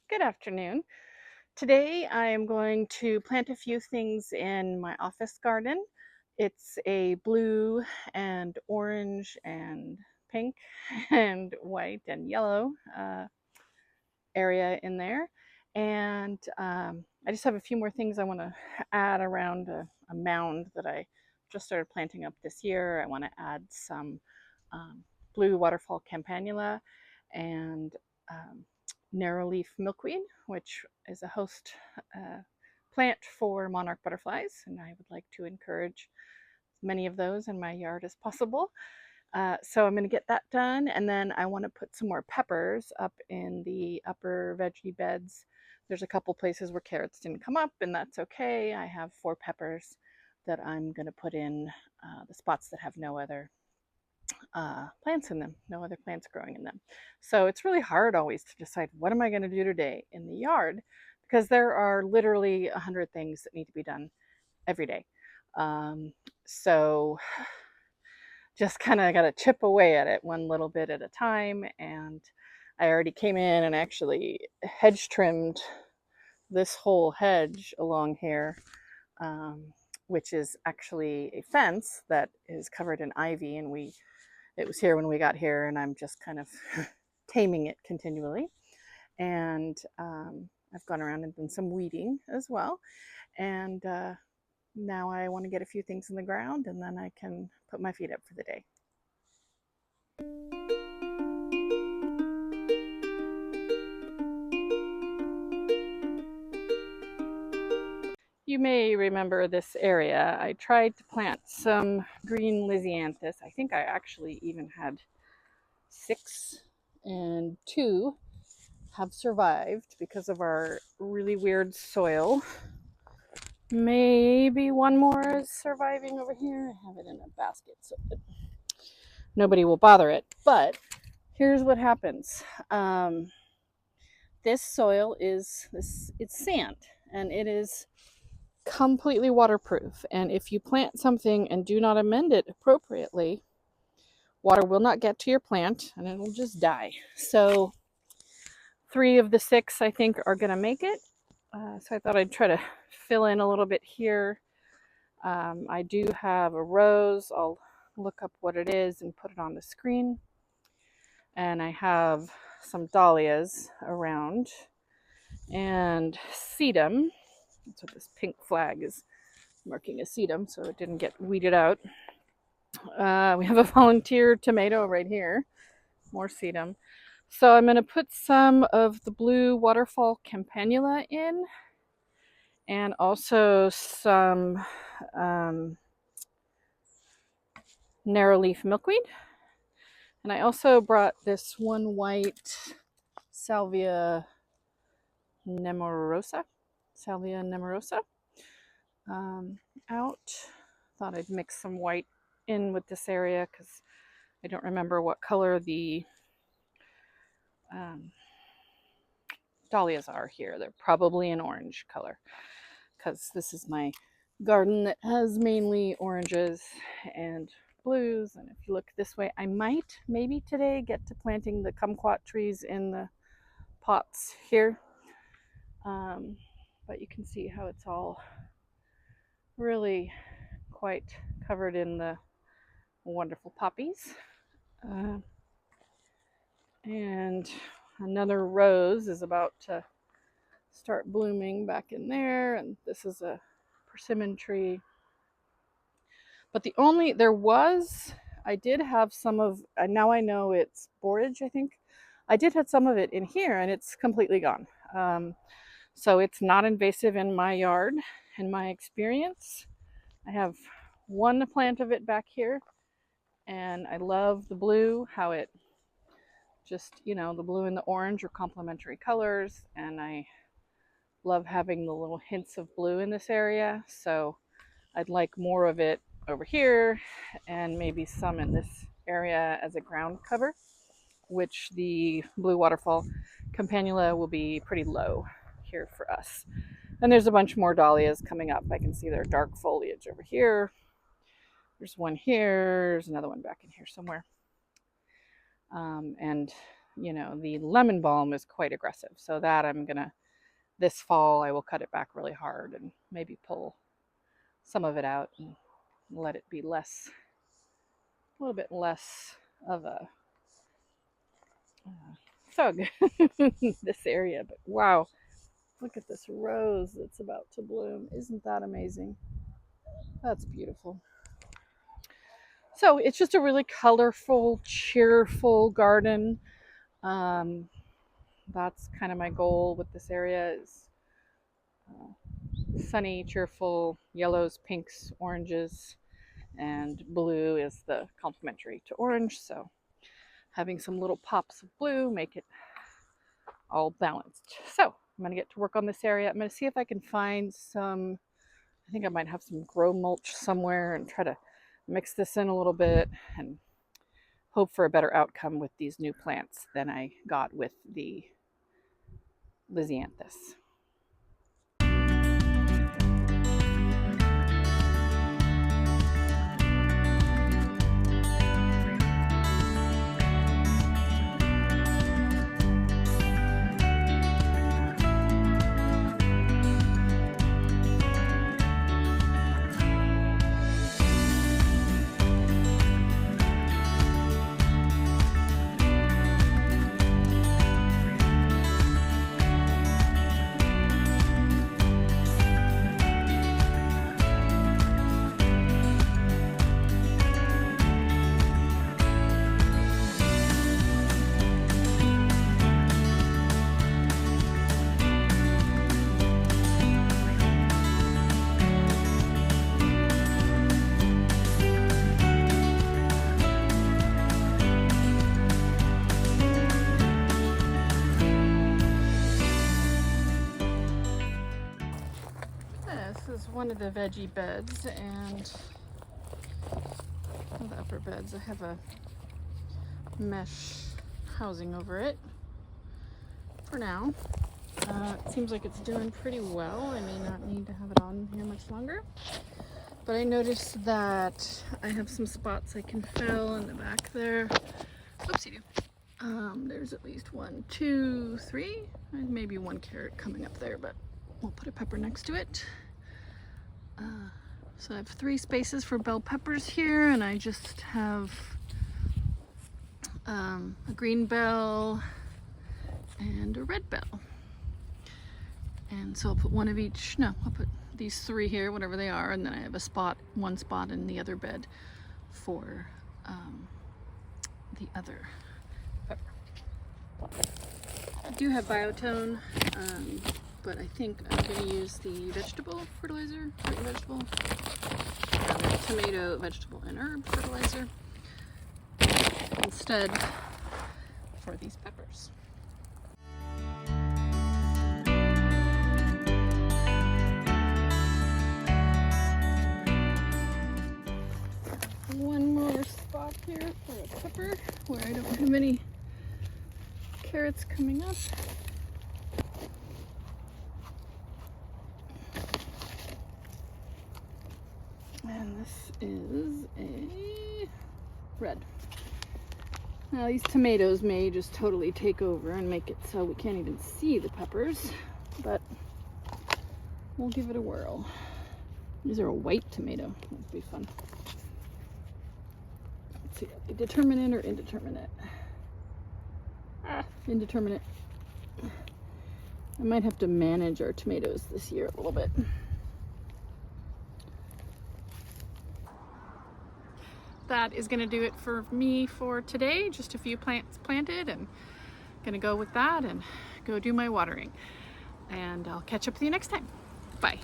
Good afternoon. Today I am going to plant a few things in my office garden. It's a blue and orange and pink and white and yellow area in there. And I just have a few more things I want to add around a mound that I just started planting up this year. I want to add some um, blue waterfall campanula and um, narrow leaf milkweed, which is a host plant for monarch butterflies, and I would like to encourage many of those in my yard as possible. So I'm going to get that done, and then I want to put some more peppers up in the upper veggie beds. There's a couple places where carrots didn't come up, and that's okay. I have 4 peppers that I'm going to put in the spots that have no other plants in them, no other plants growing in them. So it's really hard always to decide what am I going to do today in the yard, because there are literally 100 things that need to be done every day. So just kind of got to chip away at it one little bit at a time. And I already came in and actually hedge trimmed this whole hedge along here, which is actually a fence that is covered in ivy, and it was here when we got here, and I'm just kind of taming it continually. And I've gone around and done some weeding as well. And now I want to get a few things in the ground, and then I can put my feet up for the day. You may remember this area. I tried to plant some green lisianthus. I think I actually even had 6, and 2 have survived because of our really weird soil. Maybe 1 more is surviving over here. I have it in a basket so that nobody will bother it. But here's what happens. This soil it's sand, and it is completely waterproof. And if you plant something and do not amend it appropriately, water will not get to your plant and it will just die. So 3 of the 6, I think, are going to make it. So I thought I'd try to fill in a little bit here. I do have a rose. I'll look up what it is and put it on the screen. And I have some dahlias around and sedum. That's what this pink flag is marking as sedum, so it didn't get weeded out. We have a volunteer tomato right here, more sedum. So I'm going to put some of the blue waterfall campanula in, and also some narrow leaf milkweed. And I also brought this one white salvia nemorosa out. Thought I'd mix some white in with this area because I don't remember what color the dahlias are here. They're probably an orange color because this is my garden that has mainly oranges and blues. And if you look this way, I might maybe today get to planting the kumquat trees in the pots here. But you can see how it's all really quite covered in the wonderful poppies. And another rose is about to start blooming back in there, and this is a persimmon tree. But I did have some of, now I know it's borage, I think. I did have some of it in here, and it's completely gone. So it's not invasive in my yard, in my experience. I have 1 plant of it back here, and I love the blue, how it just, the blue and the orange are complementary colors, and I love having the little hints of blue in this area. So I'd like more of it over here, and maybe some in this area as a ground cover, which the blue waterfall campanula will be pretty low here for us. And there's a bunch more dahlias coming up. I can see their dark foliage over here. There's one here. There's another one back in here somewhere. And you know, the lemon balm is quite aggressive. So that this fall, I will cut it back really hard and maybe pull some of it out and let it be a little bit less of a thug this area. But wow, look at this rose that's about to bloom. Isn't that amazing? That's beautiful. So it's just a really colorful, cheerful garden. That's kind of my goal with this area is sunny, cheerful, yellows, pinks, oranges, and blue is the complementary to orange. So having some little pops of blue make it all balanced. So I'm going to get to work on this area. I'm going to see if I can find some, I think I might have some grow mulch somewhere and try to mix this in a little bit and hope for a better outcome with these new plants than I got with the Lysianthus. This is one of the veggie beds, and the upper beds, I have a mesh housing over it for now. It seems like it's doing pretty well. I may not need to have it on here much longer, but I noticed that I have some spots I can fill in the back there. Oopsie-doo. There's at least 1, 2, 3, maybe 1 carrot coming up there, but we'll put a pepper next to it. So I have 3 spaces for bell peppers here, and I just have a green bell and a red bell. And so I'll put one of each, no, I'll put these 3 here, whatever they are, and then I have one spot in the other bed for the other pepper. I do have biotone, but I think I'm going to use the vegetable fertilizer, tomato, vegetable, and herb fertilizer instead for these peppers. One more spot here for a pepper where I don't have any carrots coming up. And this is a red. Now these tomatoes may just totally take over and make it so we can't even see the peppers, but we'll give it a whirl. These are a white tomato. That'd be fun. Let's see, determinate or indeterminate? Indeterminate. I might have to manage our tomatoes this year a little bit. That is going to do it for me for today. Just a few plants planted, and going to go with that and go do my watering. And I'll catch up with you next time. Bye.